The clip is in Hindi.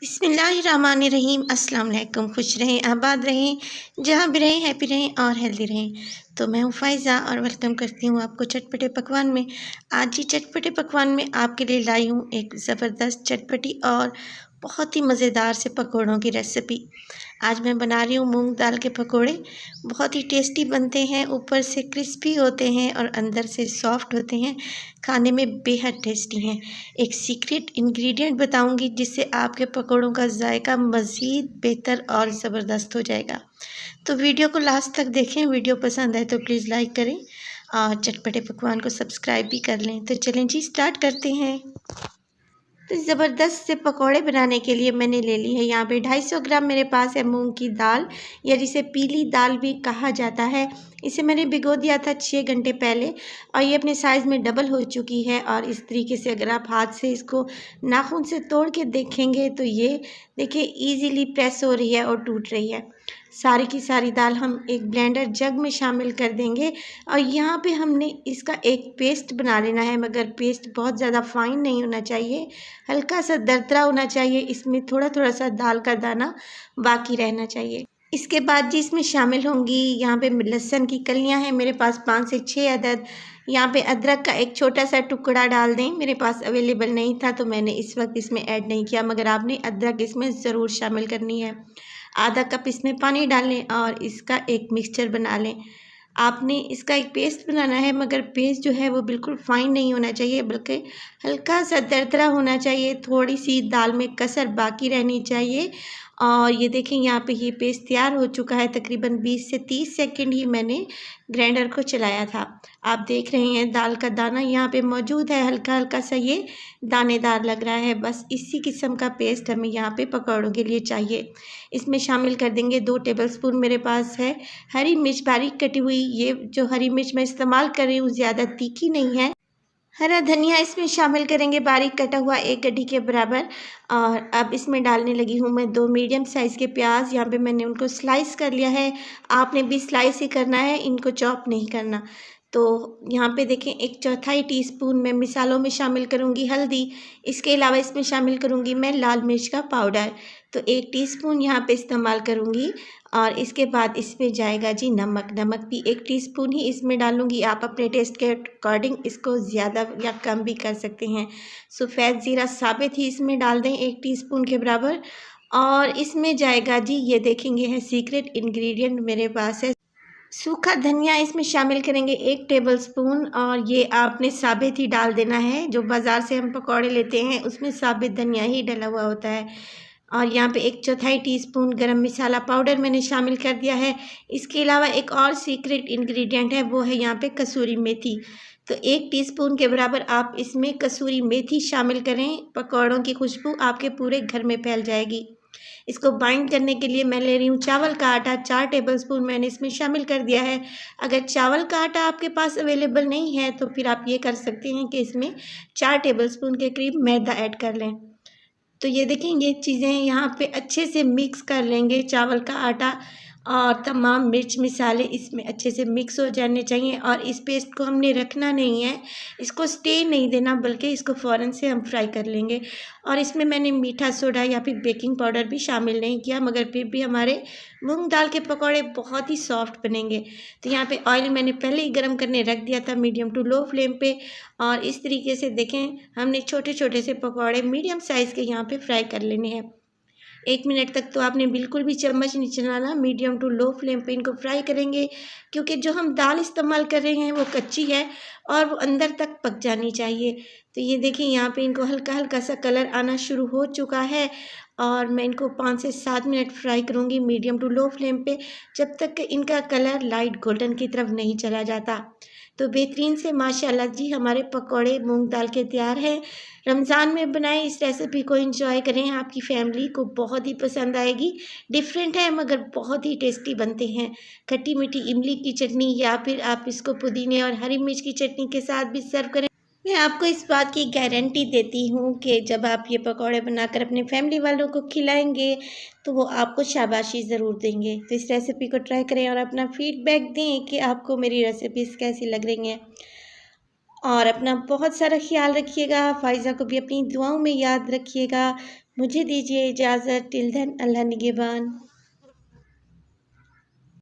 बिस्मिल्लाहिर्रहमानिर्रहीम। अस्सलाम वालेकुम। खुश रहें, आबाद रहें, जहाँ भी रहें हैप्पी रहें और हेल्दी रहें। तो मैं हूँ फ़ाइज़ा और वेलकम करती हूँ आपको चटपटे पकवान में। आज ही चटपटे पकवान में आपके लिए लाई हूँ एक ज़बरदस्त चटपटी और बहुत ही मज़ेदार से पकौड़ों की रेसिपी। आज मैं बना रही हूँ मूंग दाल के पकौड़े। बहुत ही टेस्टी बनते हैं, ऊपर से क्रिस्पी होते हैं और अंदर से सॉफ्ट होते हैं। खाने में बेहद टेस्टी हैं। एक सीक्रेट इंग्रेडिएंट बताऊंगी जिससे आपके पकौड़ों का जायका मज़ीद बेहतर और ज़बरदस्त हो जाएगा। तो वीडियो को लास्ट तक देखें। वीडियो पसंद आए तो प्लीज़ लाइक करें और चटपटे पकवान को सब्सक्राइब भी कर लें। तो चलें जी, स्टार्ट करते हैं। तो ज़बरदस्त से पकौड़े बनाने के लिए मैंने ले ली है यहाँ पे 250 ग्राम मेरे पास है मूंग की दाल, या जिसे पीली दाल भी कहा जाता है। इसे मैंने भिगो दिया था 6 घंटे पहले और ये अपने साइज़ में डबल हो चुकी है। और इस तरीके से अगर आप हाथ से इसको नाखून से तोड़ के देखेंगे तो ये देखिए ईजीली प्रेस हो रही है और टूट रही है। सारी की सारी दाल हम एक ब्लेंडर जग में शामिल कर देंगे और यहाँ पे हमने इसका एक पेस्ट बना लेना है, मगर पेस्ट बहुत ज़्यादा फाइन नहीं होना चाहिए, हल्का सा दरदरा होना चाहिए। इसमें थोड़ा थोड़ा सा दाल का दाना बाकी रहना चाहिए। इसके बाद जी इसमें शामिल होंगी यहाँ पे लहसुन की कलियाँ हैं मेरे पास 5 से 6 अदद। यहाँ पे अदरक का एक छोटा सा टुकड़ा डाल दें, मेरे पास अवेलेबल नहीं था तो मैंने इस वक्त इसमें ऐड नहीं किया, मगर आपने अदरक इसमें ज़रूर शामिल करनी है। आधा कप इसमें पानी डाल लें और इसका एक मिक्सचर बना लें। आपने इसका एक पेस्ट बनाना है, मगर पेस्ट जो है वो बिल्कुल फाइन नहीं होना चाहिए, बल्कि हल्का सा दरदरा होना चाहिए। थोड़ी सी दाल में कसर बाकी रहनी चाहिए। और ये देखें यहाँ पे ये पेस्ट तैयार हो चुका है। तकरीबन 20 से 30 सेकंड ही मैंने ग्राइंडर को चलाया था। आप देख रहे हैं दाल का दाना यहाँ पे मौजूद है, हल्का हल्का सा ये दानेदार लग रहा है। बस इसी किस्म का पेस्ट हमें यहाँ पे पकौड़ों के लिए चाहिए। इसमें शामिल कर देंगे 2 टेबलस्पून मेरे पास है हरी मिर्च बारीक कटी हुई। ये जो हरी मिर्च मैं इस्तेमाल कर रही हूँ ज़्यादा तीखी नहीं है। हरा धनिया इसमें शामिल करेंगे बारीक कटा हुआ 1 गड्डी के बराबर। और अब इसमें डालने लगी हूँ मैं 2 मीडियम साइज़ के प्याज। यहाँ पे मैंने उनको स्लाइस कर लिया है। आपने भी स्लाइस ही करना है, इनको चॉप नहीं करना। तो यहाँ पे देखें 1/4 टीस्पून मैं मिसालों में शामिल करूँगी हल्दी। इसके अलावा इसमें शामिल करूँगी मैं लाल मिर्च का पाउडर, तो 1 टीस्पून यहाँ पे इस्तेमाल करूँगी। और इसके बाद इसमें जाएगा जी नमक। नमक भी 1 टीस्पून ही इसमें डालूँगी। आप अपने टेस्ट के अकॉर्डिंग इसको ज़्यादा या कम भी कर सकते हैं। सफ़ेद ज़ीरा साबित ही इसमें डाल दें 1 टीस्पून के बराबर। और इसमें जाएगा जी, ये देखेंगे है सीक्रेट इंग्रेडिएंट मेरे पास है, सूखा धनिया इसमें शामिल करेंगे 1 टेबलस्पून। और ये आपने साबित ही डाल देना है। जो बाज़ार से हम पकौड़े लेते हैं उसमें साबित धनिया ही डला हुआ होता है। और यहाँ पे 1/4 टीस्पून गरम मसाला पाउडर मैंने शामिल कर दिया है। इसके अलावा एक और सीक्रेट इंग्रेडिएंट है, वो है यहाँ पे कसूरी मेथी। तो 1 टीस्पून के बराबर आप इसमें कसूरी मेथी शामिल करें। पकौड़ों की खुशबू आपके पूरे घर में फैल जाएगी। इसको बाइंड करने के लिए मैं ले रही हूँ चावल का आटा। 4 टेबलस्पून मैंने इसमें शामिल कर दिया है। अगर चावल का आटा आपके पास अवेलेबल नहीं है तो फिर आप ये कर सकते हैं कि इसमें 4 टेबलस्पून के करीब मैदा ऐड कर लें। तो ये देखें ये चीज़ें यहाँ पे अच्छे से मिक्स कर लेंगे। चावल का आटा और तमाम मिर्च मसाले इसमें अच्छे से मिक्स हो जाने चाहिए। और इस पेस्ट को हमने रखना नहीं है, इसको स्टे नहीं देना, बल्कि इसको फ़ौरन से हम फ्राई कर लेंगे। और इसमें मैंने मीठा सोडा या फिर बेकिंग पाउडर भी शामिल नहीं किया, मगर फिर भी हमारे मूंग दाल के पकौड़े बहुत ही सॉफ्ट बनेंगे। तो यहाँ पे ऑयल मैंने पहले ही गर्म करने रख दिया था मीडियम टू लो फ्लेम पे। और इस तरीके से देखें हमने छोटे छोटे से पकौड़े मीडियम साइज़ के यहाँ पे फ्राई कर लेने हैं। 1 मिनट तक तो आपने बिल्कुल भी चम्मच नहीं चलाना, मीडियम टू लो फ्लेम पे इनको फ्राई करेंगे, क्योंकि जो हम दाल इस्तेमाल कर रहे हैं वो कच्ची है और वो अंदर तक पक जानी चाहिए। तो ये देखिए यहाँ पे इनको हल्का हल्का सा कलर आना शुरू हो चुका है। और मैं इनको 5 से 7 मिनट फ्राई करूँगी मीडियम टू लो फ्लेम पे, जब तक कि इनका कलर लाइट गोल्डन की तरफ नहीं चला जाता। तो बेहतरीन से माशाल्लाह जी हमारे पकौड़े मूंग दाल के तैयार हैं। रमज़ान में बनाएं, इस रेसिपी को एंजॉय करें, आपकी फैमिली को बहुत ही पसंद आएगी। डिफरेंट है मगर बहुत ही टेस्टी बनते हैं। खट्टी मीठी इमली की चटनी या फिर आप इसको पुदीने और हरी मिर्च की चटनी के साथ भी सर्व करें। मैं आपको इस बात की गारंटी देती हूँ कि जब आप ये पकौड़े बनाकर अपने फैमिली वालों को खिलाएंगे तो वो आपको शाबाशी ज़रूर देंगे। तो इस रेसिपी को ट्राई करें और अपना फीडबैक दें कि आपको मेरी रेसिपीज़ कैसी लग रही हैं। और अपना बहुत सारा ख्याल रखिएगा। फ़ाइज़ा को भी अपनी दुआओं में याद रखिएगा। मुझे दीजिए इजाज़त। टिल देन अल्लाह निगहबान।